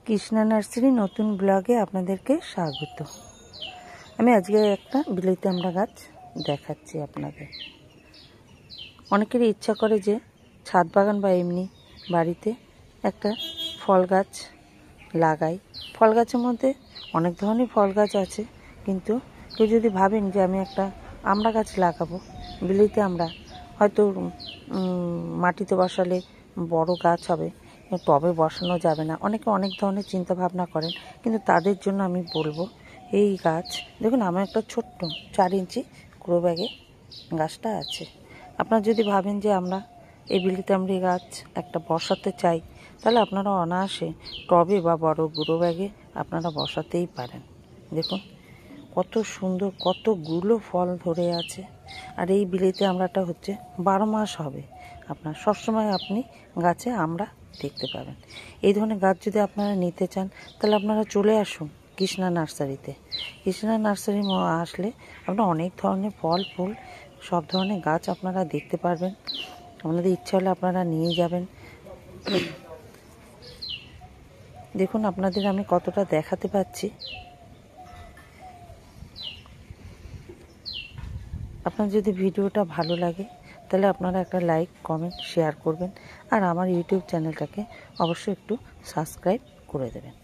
Krishna nursery নতুন ব্লগে আপনাদেরকে স্বাগত। আমি আজকে একটা বিলাতি আমড়া গাছ দেখাচ্ছি আপনাদের। অনেকেরই ইচ্ছা করে যে ছাদ বাগান বা এমনি বাড়িতে একটা ফল গাছ লাগাই। ফল গাছের মধ্যে অনেক ধরনের ফল গাছ আছে, কিন্তু কেউ যদি ভাবেন যে আমি একটা আমড়া গাছ লাগাবো, বিলাতি আমড়া, হয়তো মাটিতে বসালে বড় গাছ হবে, টবে বসানো যাবে না, অনেকে অনেক ধরনের চিন্তা ভাবনা করেন। কিন্তু তাদের জন্য আমি বলবো, এই গাছ দেখুন, আমার একটা ছোট্ট 4 ইঞ্চি গ্রো ব্যাগে গাছটা আছে। আপনারা যদি ভাবেন যে আমরা এই বিলাতি আমড়া গাছ একটা বসাতে চাই, তাহলে আপনারা অনায়াসে টবে বা বড় গ্রো ব্যাগে আপনারা বসাতেই পারেন। দেখুন কত সুন্দর, কতগুলো ফল ধরে আছে। আর এই বিলাতি আমড়াটা হচ্ছে 12 মাস হবে। আপনার সবসময় আপনি গাছে আমড়া দেখতে পাবেন। এই ধরনের গাছ যদি আপনারা নিতে চান, তাহলে আপনারা চলে আসুন কৃষ্ণা নার্সারিতে। কৃষ্ণা নার্সারি আসলে আপনারা অনেক ধরনের ফল ফুল সব ধরনের গাছ আপনারা দেখতে পারবেন। আপনাদের ইচ্ছা হলে আপনারা নিয়ে যাবেন। দেখুন আপনাদের আমি কতটা দেখাতে পাচ্ছি। আপনার যদি ভিডিওটা ভালো লাগে, তাহলে আপনারা একটা লাইক, কমেন্ট, শেয়ার করবেন। আর আমার ইউটিউব চ্যানেলটাকে অবশ্যই একটু সাবস্ক্রাইব করে দেবেন।